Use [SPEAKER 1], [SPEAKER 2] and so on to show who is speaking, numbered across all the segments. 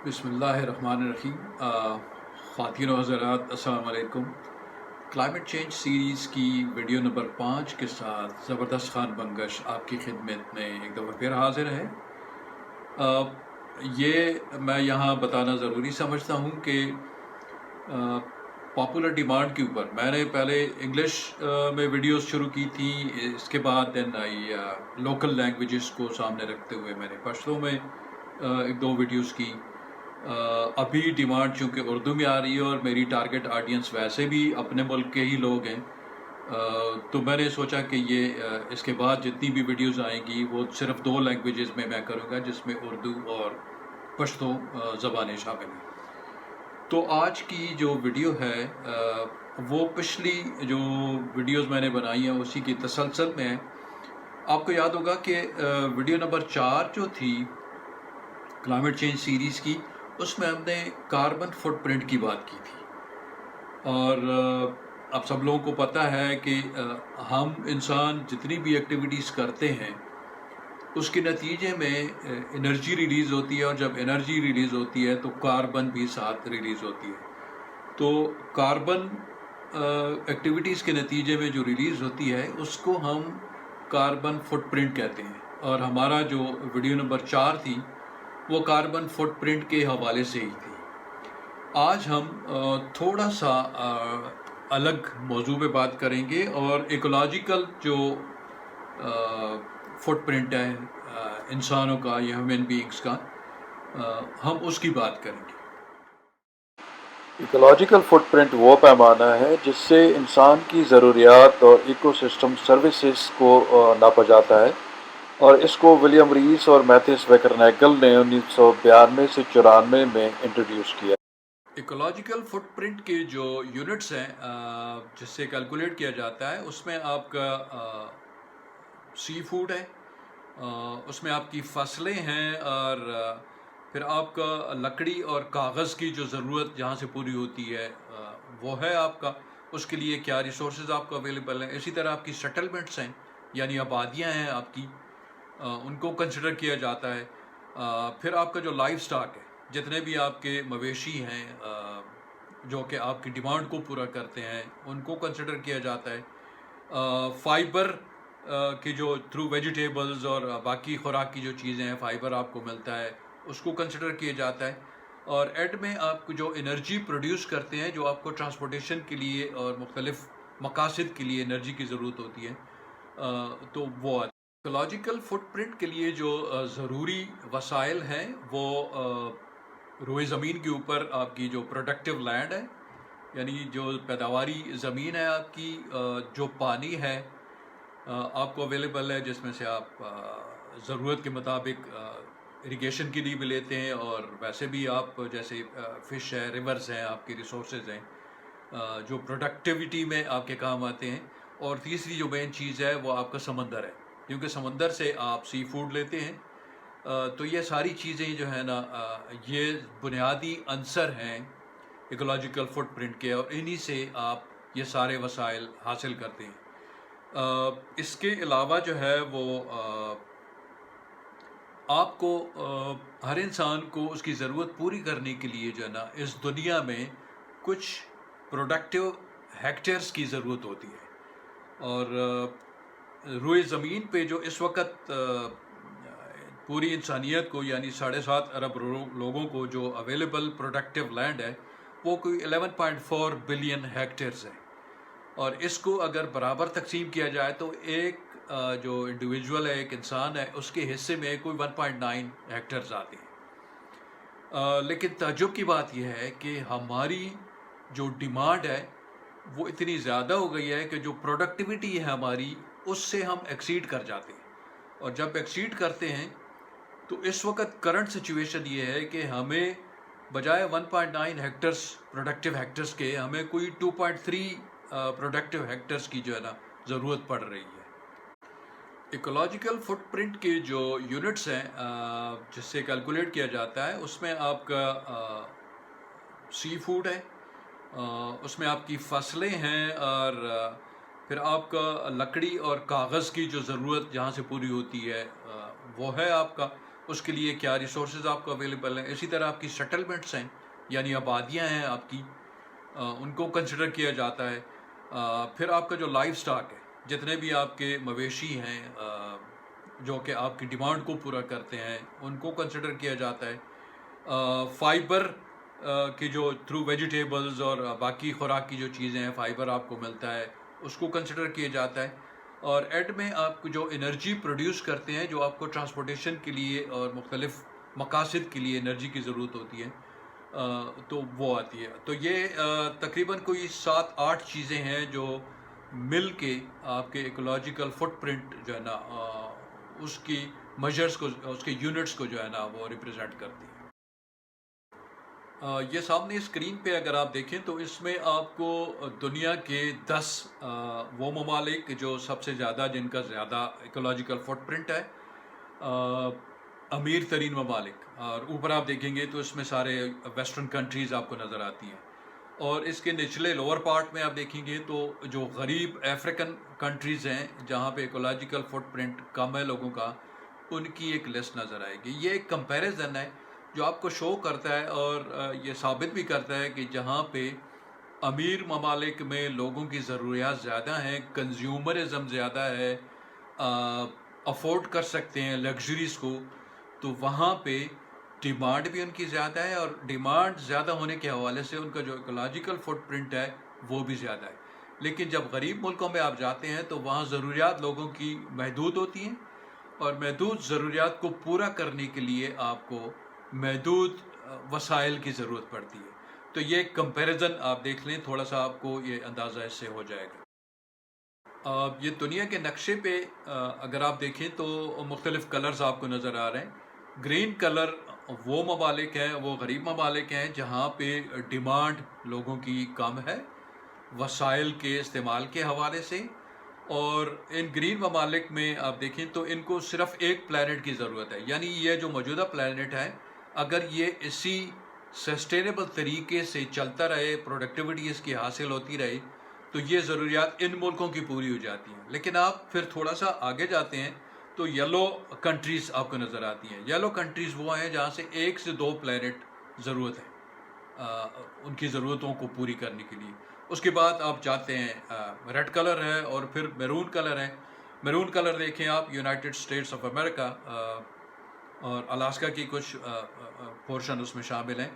[SPEAKER 1] بسم اللہ الرحمن الرحیم خواتین و حضرات السلام علیکم۔ کلائمیٹ چینج سیریز کی ویڈیو نمبر 5 کے ساتھ زبردست خان بنگش آپ کی خدمت میں ایک دفعہ پھر حاضر ہے۔ یہ میں یہاں بتانا ضروری سمجھتا ہوں کہ پاپولر ڈیمانڈ کے اوپر میں نے پہلے انگلش میں ویڈیوز شروع کی تھی، اس کے بعد دین لوکل لینگویجز کو سامنے رکھتے ہوئے میں نے پشتو میں ایک دو ویڈیوز کی۔ ابھی ڈیمانڈ چونکہ اردو میں آ رہی ہے اور میری ٹارگٹ آڈینس ویسے بھی اپنے ملک کے ہی لوگ ہیں، تو میں نے سوچا کہ یہ اس کے بعد جتنی بھی ویڈیوز آئیں گی وہ صرف دو لینگویجز میں کروں گا، جس میں اردو اور پشتو زبانیں شامل ہیں۔ تو آج کی جو ویڈیو ہے وہ پچھلی جو ویڈیوز میں نے بنائی ہیں اسی کی تسلسل میں ہے۔ آپ کو یاد ہوگا کہ ویڈیو نمبر 4 جو تھی کلائمیٹ چینج سیریز کی، اس میں ہم نے کاربن فٹ پرنٹ کی بات کی تھی، اور اب سب لوگوں کو پتہ ہے کہ ہم انسان جتنی بھی ایکٹیویٹیز کرتے ہیں اس کے نتیجے میں انرجی ریلیز ہوتی ہے، اور جب انرجی ریلیز ہوتی ہے تو کاربن بھی ساتھ ریلیز ہوتی ہے۔ تو کاربن ایکٹیویٹیز کے نتیجے میں جو ریلیز ہوتی ہے اس کو ہم کاربن فٹ پرنٹ کہتے ہیں، اور ہمارا جو ویڈیو نمبر 4 تھی وہ کاربن فٹ پرنٹ کے حوالے سے ہی تھی۔ آج ہم تھوڑا سا الگ موضوع پہ بات کریں گے، اور ایکولوجیکل جو فٹ پرنٹ ہے انسانوں کا یا ہیومن بینگز کا، ہم اس کی بات کریں گے۔
[SPEAKER 2] ایکولوجیکل فٹ پرنٹ وہ پیمانہ ہے جس سے انسان کی ضروریات اور ایکو سسٹم سروسز کو ناپا جاتا ہے، اور اس کو ولیم ریس اور میتھس ویکرنیگل نے 1992 سے 94 میں انٹروڈیوس کیا۔
[SPEAKER 1] ایکولوجیکل فٹ پرنٹ کے جو یونٹس ہیں جس سے کیلکولیٹ کیا جاتا ہے، اس میں آپ کا سی فوڈ ہے، اس میں آپ کی فصلیں ہیں، اور پھر آپ کا لکڑی اور کاغذ کی جو ضرورت جہاں سے پوری ہوتی ہے وہ ہے آپ کا، اس کے لیے کیا ریسورسز آپ کو اویلیبل ہیں۔ اسی طرح آپ کی سیٹلمنٹس ہیں، یعنی آبادیاں ہیں آپ کی، ان کو کنسیڈر کیا جاتا ہے۔ پھر آپ کا جو لائف سٹاک ہے، جتنے بھی آپ کے مویشی ہیں جو کہ آپ کی ڈیمانڈ کو پورا کرتے ہیں، ان کو کنسیڈر کیا جاتا ہے۔ فائبر کی جو تھرو ویجیٹیبلز اور باقی خوراک کی جو چیزیں ہیں، فائبر آپ کو ملتا ہے، اس کو کنسیڈر کیا جاتا ہے۔ اور ایڈ میں آپ کو جو انرجی پروڈیوس کرتے ہیں، جو آپ کو ٹرانسپورٹیشن کے لیے اور مختلف مقاصد کے لیے انرجی کی ضرورت ہوتی ہے، تو وہ ایکولوجیکل فٹ پرنٹ کے لیے جو ضروری وسائل ہیں وہ روئے زمین کے اوپر آپ کی جو پروڈکٹیو لینڈ ہے، یعنی جو پیداواری زمین ہے آپ کی، جو پانی ہے آپ کو اویلیبل ہے، جس میں سے آپ ضرورت کے مطابق اریگیشن کے لیے بھی لیتے ہیں، اور ویسے بھی آپ جیسے فش ہے، ریورز ہیں، آپ کے ریسورسز ہیں جو پروڈکٹیوٹی میں آپ کے کام آتے ہیں۔ اور تیسری جو مین چیز ہے وہ آپ کا سمندر ہے، کیونکہ سمندر سے آپ سی فوڈ لیتے ہیں۔ تو یہ ساری چیزیں جو ہیں نا، یہ بنیادی عنصر ہیں ایکولوجیکل فٹ پرنٹ کے، اور انہی سے آپ یہ سارے وسائل حاصل کرتے ہیں۔ اس کے علاوہ جو ہے وہ آپ کو ہر انسان کو اس کی ضرورت پوری کرنے کے لیے جو ہے نا، اس دنیا میں کچھ پروڈکٹیو ہیکٹیئرز کی ضرورت ہوتی ہے، اور روئے زمین پہ جو اس وقت پوری انسانیت کو، یعنی 7.5 ارب لوگوں کو جو اویلیبل پروڈکٹیو لینڈ ہے وہ کوئی 11.4 بلین ہیکٹیئرز ہے، اور اس کو اگر برابر تقسیم کیا جائے تو ایک جو انڈیویجول ہے، ایک انسان ہے، اس کے حصے میں کوئی 1.9 ہیکٹیئرز آتے ہیں۔ لیکن تعجب کی بات یہ ہے کہ ہماری جو ڈیمانڈ ہے وہ اتنی زیادہ ہو گئی ہے کہ جو پروڈکٹیوٹی ہے ہماری، اس سے ہم ایکسیڈ کر جاتے ہیں، اور جب ایکسیڈ کرتے ہیں تو اس وقت کرنٹ سچویشن یہ ہے کہ ہمیں بجائے 1.9 ہیکٹرز پروڈکٹیو ہیکٹرز کے، ہمیں کوئی 2.3 پروڈکٹیو ہیکٹرز کی جو ہے نا ضرورت پڑ رہی ہے۔ ایکولوجیکل فٹ پرنٹ کے جو یونٹس ہیں جس سے کیلکولیٹ کیا جاتا ہے، اس میں آپ کا سی فوڈ ہے، اس میں آپ کی فصلیں ہیں، اور پھر آپ کا لکڑی اور کاغذ کی جو ضرورت جہاں سے پوری ہوتی ہے وہ ہے آپ کا، اس کے لیے کیا ریسورسز آپ کو اویلیبل ہیں. اسی طرح آپ کی سیٹلمنٹس ہیں یعنی آبادیاں ہیں آپ کی، ان کو کنسیڈر کیا جاتا ہے. پھر آپ کا جو لائف سٹاک ہے، جتنے بھی آپ کے مویشی ہیں جو کہ آپ کی ڈیمانڈ کو پورا کرتے ہیں، ان کو کنسیڈر کیا جاتا ہے. فائبر کی جو تھرو ویجیٹیبلز اور باقی خوراک کی جو چیزیں ہیں، فائبر آپ کو ملتا ہے، اس کو کنسیڈر کیا جاتا ہے. اور ایڈ میں آپ کو جو انرجی پروڈیوس کرتے ہیں، جو آپ کو ٹرانسپورٹیشن کے لیے اور مختلف مقاصد کے لیے انرجی کی ضرورت ہوتی ہے، تو وہ آتی ہے. تو یہ تقریباً کوئی 7-8 چیزیں ہیں جو مل کے آپ کے ایکولوجیکل فٹ پرنٹ جو ہے نا اس کی میجرز کو، اس کے یونٹس کو جو ہے نا وہ ریپرزینٹ کرتی ہے. یہ سامنے اسکرین پہ اگر آپ دیکھیں تو اس میں آپ کو دنیا کے 10 وہ ممالک جو سب سے زیادہ، جن کا زیادہ ایکولوجیکل فٹ پرنٹ ہے، امیر ترین ممالک، اور اوپر آپ دیکھیں گے تو اس میں سارے ویسٹرن کنٹریز آپ کو نظر آتی ہیں. اور اس کے نچلے لوور پارٹ میں آپ دیکھیں گے تو جو غریب افریقن کنٹریز ہیں جہاں پہ ایکولوجیکل فٹ پرنٹ کم ہے لوگوں کا، ان کی ایک لسٹ نظر آئے گی. یہ ایک کمپیریزن ہے جو آپ کو شو کرتا ہے اور یہ ثابت بھی کرتا ہے کہ جہاں پہ امیر ممالک میں لوگوں کی ضروریات زیادہ ہیں، کنزیومرزم زیادہ ہے، افورڈ کر سکتے ہیں لگژریز کو، تو وہاں پہ ڈیمانڈ بھی ان کی زیادہ ہے، اور ڈیمانڈ زیادہ ہونے کے حوالے سے ان کا جو ایکولوجیکل فٹ پرنٹ ہے وہ بھی زیادہ ہے. لیکن جب غریب ملکوں میں آپ جاتے ہیں تو وہاں ضروریات لوگوں کی محدود ہوتی ہیں، اور محدود ضروریات کو پورا کرنے کے لیے آپ کو محدود وسائل کی ضرورت پڑتی ہے. تو یہ کمپیریزن آپ دیکھ لیں تھوڑا سا، آپ کو یہ اندازہ اس سے ہو جائے گا. یہ دنیا کے نقشے پہ اگر آپ دیکھیں تو مختلف کلرز آپ کو نظر آ رہے ہیں. گرین کلر وہ ممالک ہیں، وہ غریب ممالک ہیں جہاں پہ ڈیمانڈ لوگوں کی کم ہے وسائل کے استعمال کے حوالے سے. اور ان گرین ممالک میں آپ دیکھیں تو ان کو صرف ایک پلانٹ کی ضرورت ہے، یعنی یہ جو موجودہ پلانٹ ہے اگر یہ اسی سسٹینیبل طریقے سے چلتا رہے، پروڈکٹیوٹی اس کی حاصل ہوتی رہے، تو یہ ضروریات ان ملکوں کی پوری ہو جاتی ہیں. لیکن آپ پھر تھوڑا سا آگے جاتے ہیں تو یلو کنٹریز آپ کو نظر آتی ہیں. یلو کنٹریز وہ ہیں جہاں سے 1 سے 2 پلانٹ ضرورت ہے ان کی ضرورتوں کو پوری کرنے کے لیے. اس کے بعد آپ جاتے ہیں ریڈ کلر ہے، اور پھر میرون کلر ہے. میرون کلر دیکھیں آپ، یونائٹڈ اسٹیٹس آف امریکہ اور الاسکا کی کچھ پورشن اس میں شامل ہیں.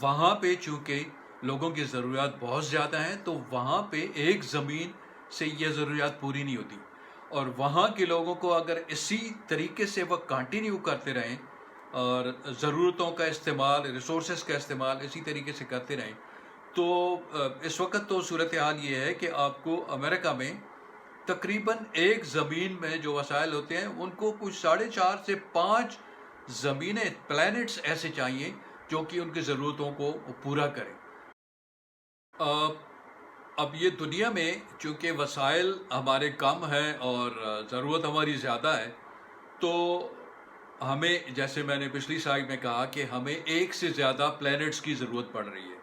[SPEAKER 1] وہاں پہ چونکہ لوگوں کی ضروریات بہت زیادہ ہیں تو وہاں پہ ایک زمین سے یہ ضروریات پوری نہیں ہوتی، اور وہاں کے لوگوں کو اگر اسی طریقے سے وہ کنٹینیو کرتے رہیں اور ضرورتوں کا استعمال، ریسورسز کا استعمال اسی طریقے سے کرتے رہیں، تو اس وقت تو صورتحال یہ ہے کہ آپ کو امریکہ میں تقریباً ایک زمین میں جو وسائل ہوتے ہیں ان کو کچھ 4.5 سے 5 زمینیں، پلانٹس ایسے چاہیے جو کہ ان کی ضرورتوں کو پورا کریں. اب یہ دنیا میں چونکہ وسائل ہمارے کم ہیں اور ضرورت ہماری زیادہ ہے، تو ہمیں، جیسے میں نے پچھلی سلائیڈ میں کہا، کہ ہمیں ایک سے زیادہ پلانٹس کی ضرورت پڑ رہی ہے.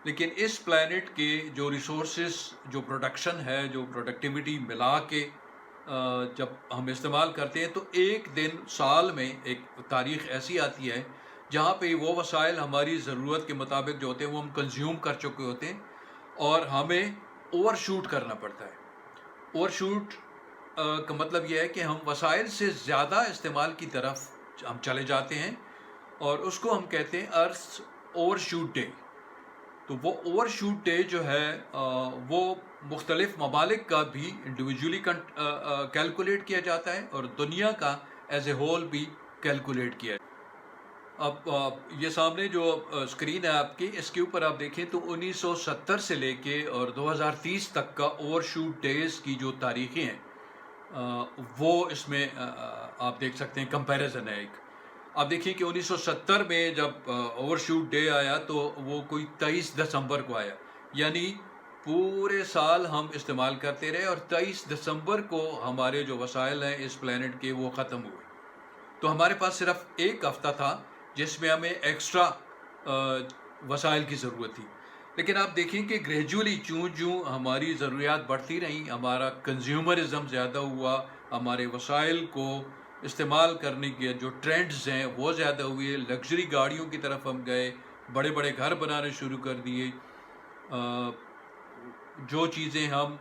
[SPEAKER 1] لیکن اس پلانٹ کے جو ریسورسز، جو پروڈکشن ہے، جو پروڈکٹیوٹی ملا کے جب ہم استعمال کرتے ہیں تو ایک دن سال میں ایک تاریخ ایسی آتی ہے جہاں پہ وہ وسائل ہماری ضرورت کے مطابق جو ہوتے ہیں وہ ہم کنزیوم کر چکے ہوتے ہیں، اور ہمیں اوور شوٹ کرنا پڑتا ہے. اوور شوٹ کا مطلب یہ ہے کہ ہم وسائل سے زیادہ استعمال کی طرف ہم چلے جاتے ہیں، اور اس کو ہم کہتے ہیں ارتھ اوور شوٹ ڈے. تو وہ اوور شوٹ ڈے جو ہے وہ مختلف ممالک کا بھی انڈیویجولی کیلکولیٹ کیا جاتا ہے، اور دنیا کا ایز اے ہول بھی کیلکولیٹ کیا جاتا ہے. اب یہ سامنے جو اسکرین ہے آپ کی، اس کے اوپر آپ دیکھیں تو 1970 سے لے کے اور 2030 تک کا اوور شوٹ ڈیز کی جو تاریخیں ہیں وہ اس میں آپ دیکھ سکتے ہیں. کمپیریزن ہے ایک. آپ دیکھیں کہ 1970 میں جب اوور شوٹ ڈے آیا تو وہ کوئی 23 دسمبر کو آیا، یعنی پورے سال ہم استعمال کرتے رہے، اور 23 دسمبر کو ہمارے جو وسائل ہیں اس پلانٹ کے وہ ختم ہوئے. تو ہمارے پاس صرف ایک ہفتہ تھا جس میں ہمیں ایکسٹرا وسائل کی ضرورت تھی. لیکن آپ دیکھیں کہ گریجولی چوں ہماری ضروریات بڑھتی رہیں، ہمارا کنزیومرزم زیادہ ہوا، ہمارے وسائل کو استعمال کرنے کے جو ٹرینڈز ہیں وہ زیادہ ہوئے، لگژری گاڑیوں کی طرف ہم گئے، بڑے بڑے گھر بنانے شروع کر دیے، جو چیزیں ہم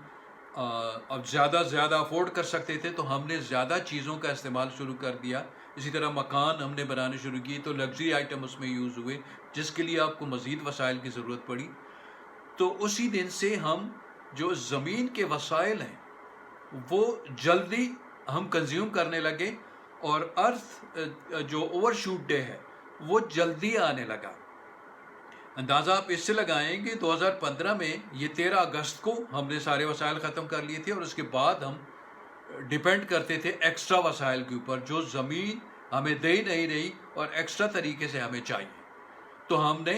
[SPEAKER 1] اب زیادہ افورڈ کر سکتے تھے تو ہم نے زیادہ چیزوں کا استعمال شروع کر دیا. اسی طرح مکان ہم نے بنانے شروع کیے تو لگژری آئٹم اس میں یوز ہوئے، جس کے لیے آپ کو مزید وسائل کی ضرورت پڑی. تو اسی دن سے ہم جو زمین کے وسائل ہیں وہ جلدی ہم کنزیوم کرنے لگے، اور ارتھ جو اوور شوٹ ڈے ہے وہ جلدی آنے لگا. اندازہ آپ اس سے لگائیں کہ 2015 میں یہ 13 اگست کو ہم نے سارے وسائل ختم کر لیے تھے، اور اس کے بعد ہم ڈیپینڈ کرتے تھے ایکسٹرا وسائل کے اوپر جو زمین ہمیں دے نہیں رہی اور ایکسٹرا طریقے سے ہمیں چاہیے. تو ہم نے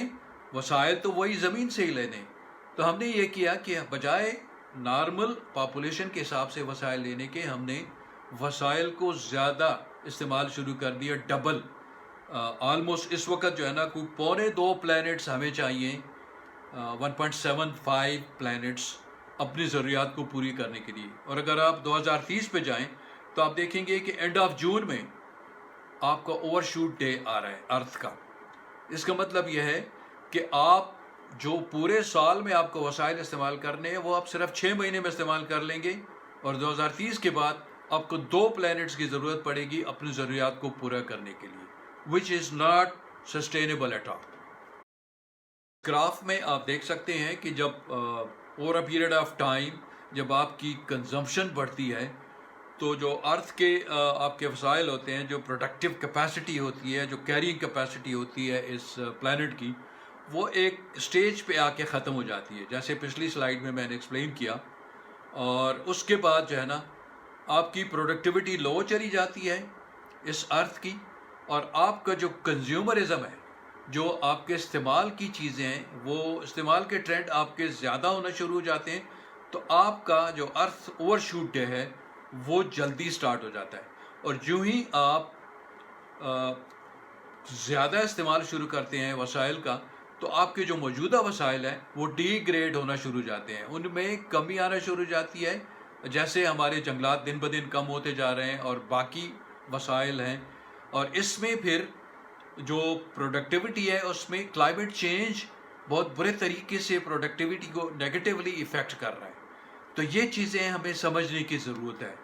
[SPEAKER 1] وسائل تو وہی زمین سے ہی لینے، تو ہم نے یہ کیا کہ بجائے نارمل پاپولیشن کے حساب سے وسائل لینے کے، ہم نے وسائل کو زیادہ استعمال شروع کر دیا، ڈبل. آلموسٹ اس وقت جو ہے نا کوئی 1.25 پلانٹس ہمیں چاہیے، 1.75 پلانٹس اپنی ضروریات کو پوری کرنے کے لیے. اور اگر آپ 2030 پہ جائیں تو آپ دیکھیں گے کہ اینڈ آف جون میں آپ کا اوور شوٹ ڈے آ رہا ہے ارتھ کا. اس کا مطلب یہ ہے کہ آپ جو پورے سال میں آپ کو وسائل استعمال کرنے ہیں وہ آپ صرف 6 مہینے میں استعمال کر لیں گے، اور 2030 کے بعد آپ کو 2 پلانٹس کی ضرورت پڑے گی اپنی ضروریات کو پورا کرنے کے لیے، which is not sustainable at all. Graph میں آپ دیکھ سکتے ہیں کہ جب over a period of time جب آپ کی کنزمپشن بڑھتی ہے تو جو ارتھ کے آپ کے وسائل ہوتے ہیں، جو پروڈکٹیو کیپیسٹی ہوتی ہے، جو کیرینگ کیپیسٹی ہوتی ہے اس پلانٹ کی، وہ ایک سٹیج پہ آ کے ختم ہو جاتی ہے، جیسے پچھلی سلائیڈ میں نے ایکسپلین کیا. اور اس کے بعد جو ہے نا آپ کی پروڈکٹیوٹی لو چلی جاتی ہے اس ارتھ کی، اور آپ کا جو کنزیومرزم ہے، جو آپ کے استعمال کی چیزیں ہیں، وہ استعمال کے ٹرینڈ آپ کے زیادہ ہونا شروع ہو جاتے ہیں. تو آپ کا جو ارتھ اوور شوٹ ڈے ہے وہ جلدی سٹارٹ ہو جاتا ہے. اور جو ہی آپ زیادہ استعمال شروع کرتے ہیں وسائل کا، تو آپ کے جو موجودہ وسائل ہیں وہ ڈی گریڈ ہونا شروع ہو جاتے ہیں، ان میں کمی آنا شروع ہو جاتی ہے، جیسے ہمارے جنگلات دن بدن کم ہوتے جا رہے ہیں اور باقی وسائل ہیں. اور اس میں پھر جو پروڈکٹیوٹی ہے اس میں کلائمیٹ چینج بہت برے طریقے سے پروڈکٹیوٹی کو نیگیٹیولی ایفیکٹ کر رہا ہے. تو یہ چیزیں ہمیں سمجھنے کی ضرورت ہے.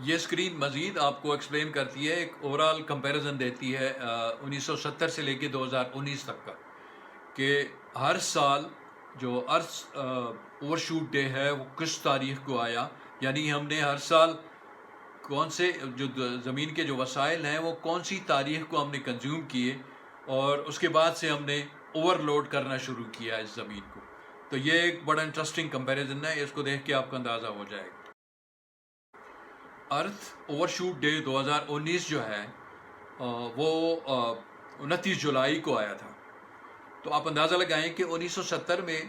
[SPEAKER 1] یہ اسکرین مزید آپ کو ایکسپلین کرتی ہے، ایک اوورال کمپیریزن دیتی ہے 1970 سے لے کے 2019 تک کا، کہ ہر سال جو ارتھ اوور شوٹ ڈے ہے وہ کس تاریخ کو آیا. یعنی ہم نے ہر سال کون سے جو زمین کے جو وسائل ہیں وہ کون سی تاریخ کو ہم نے کنزیوم کیے، اور اس کے بعد سے ہم نے اوور لوڈ کرنا شروع کیا اس زمین کو. تو یہ ایک بڑا انٹرسٹنگ کمپیریزن ہے، اس کو دیکھ کے آپ کو اندازہ ہو جائے گا. ارتھ اوور شوٹ ڈے 2019 جو ہے وہ 29 جولائی کو آیا تھا. تو آپ اندازہ لگائیں کہ 1970 میں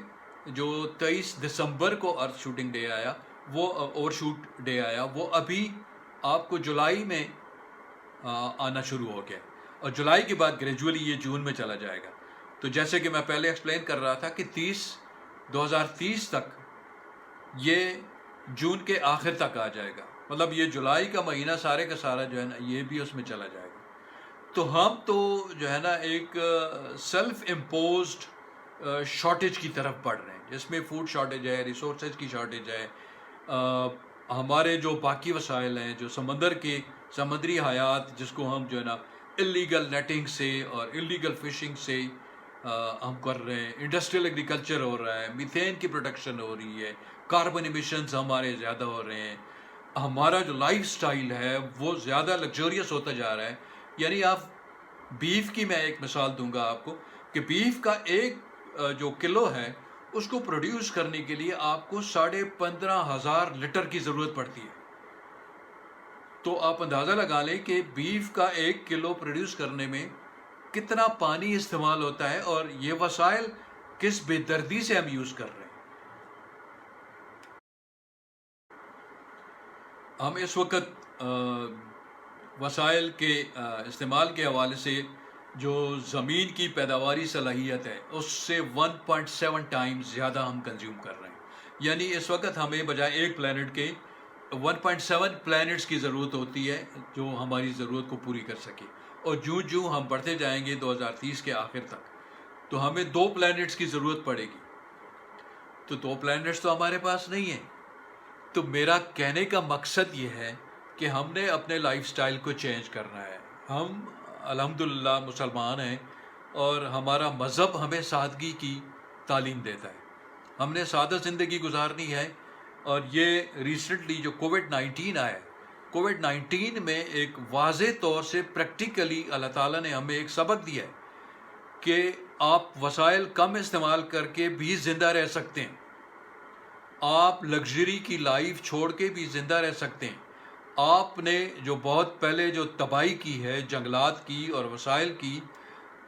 [SPEAKER 1] جو 23 دسمبر کو ارتھ شوٹنگ ڈے آیا، وہ اوور شوٹ ڈے آیا، وہ ابھی آپ کو جولائی میں آنا شروع ہو گیا، اور جولائی کے بعد گریجولی یہ جون میں چلا جائے گا. تو جیسے کہ میں پہلے ایکسپلین کر رہا تھا کہ 2030 تک یہ جون کے آخر تک آ جائے گا، مطلب یہ جولائی کا مہینہ سارے کا سارا جو ہے نا یہ بھی اس میں چلا جائے گا. تو ہم تو جو ہے نا ایک سیلف امپوزڈ شارٹیج کی طرف بڑھ رہے ہیں، جس میں فوڈ شارٹیج ہے، ریسورسز کی شارٹیج ہے، ہمارے جو باقی وسائل ہیں، جو سمندری حیات جس کو ہم جو ہے نا اللیگل نیٹنگ سے اور اللیگل فشنگ سے ہم کر رہے ہیں، انڈسٹریل ایگریکلچر ہو رہا ہے، میتھین کی پروڈکشن ہو رہی ہے، کاربن ایمیشنز ہمارے زیادہ ہو رہے ہیں، ہمارا جو لائف سٹائل ہے وہ زیادہ لگزوریس ہوتا جا رہا ہے. یعنی آپ بیف کی میں ایک مثال دوں گا آپ کو کہ بیف کا ایک جو کلو ہے اس کو پروڈیوس کرنے کے لیے آپ کو 15,500 لیٹر کی ضرورت پڑتی ہے. تو آپ اندازہ لگا لیں کہ بیف کا ایک کلو پروڈیوس کرنے میں کتنا پانی استعمال ہوتا ہے، اور یہ وسائل کس بے دردی سے ہم یوز کر رہے ہیں. ہم اس وقت وسائل کے استعمال کے حوالے سے جو زمین کی پیداواری صلاحیت ہے اس سے 1.7 ٹائمز زیادہ ہم کنزیوم کر رہے ہیں. یعنی اس وقت ہمیں بجائے ایک پلانٹ کے 1.7 پلانٹس کی ضرورت ہوتی ہے جو ہماری ضرورت کو پوری کر سکے، اور جوں ہم بڑھتے جائیں گے 2030 کے آخر تک تو ہمیں 2 پلانٹس کی ضرورت پڑے گی، تو 2 پلانٹس تو ہمارے پاس نہیں ہیں۔ تو میرا کہنے کا مقصد یہ ہے کہ ہم نے اپنے لائف سٹائل کو چینج کرنا ہے۔ ہم الحمدللہ مسلمان ہیں اور ہمارا مذہب ہمیں سادگی کی تعلیم دیتا ہے، ہم نے سادہ زندگی گزارنی ہے۔ اور یہ ریسنٹلی جو کووڈ-19 آیا ہے، کووڈ-19 میں ایک واضح طور سے پریکٹیکلی اللہ تعالیٰ نے ہمیں ایک سبق دیا ہے کہ آپ وسائل کم استعمال کر کے بھی زندہ رہ سکتے ہیں، آپ لگژری کی لائف چھوڑ کے بھی زندہ رہ سکتے ہیں، آپ نے جو بہت پہلے جو تباہی کی ہے جنگلات کی اور وسائل کی،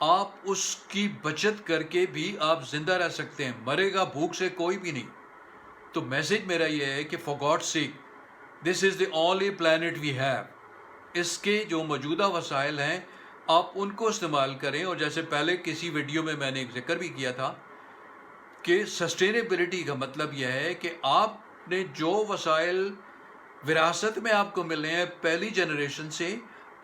[SPEAKER 1] آپ اس کی بچت کر کے بھی آپ زندہ رہ سکتے ہیں، مرے گا بھوک سے کوئی بھی نہیں۔ تو میسج میرا یہ ہے کہ for God sake this is the only plant we have, اس کے جو موجودہ وسائل ہیں آپ ان کو استعمال کریں۔ اور جیسے پہلے کسی ویڈیو میں نے ایک ذکر بھی کیا تھا کہ سسٹینیبلٹی کا مطلب یہ ہے کہ آپ نے جو وسائل وراثت میں آپ کو ملے ہیں پہلی جنریشن سے،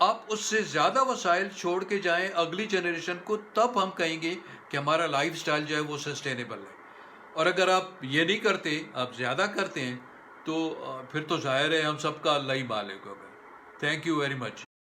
[SPEAKER 1] آپ اس سے زیادہ وسائل چھوڑ کے جائیں اگلی جنریشن کو، تب ہم کہیں گے کہ ہمارا لائف سٹائل جو ہے وہ سسٹینیبل ہے۔ اور اگر آپ یہ نہیں کرتے، آپ زیادہ کرتے ہیں، تو پھر تو ظاہر ہے ہم سب کا اللہ ہی مالک ہوگا۔ Thank you very much.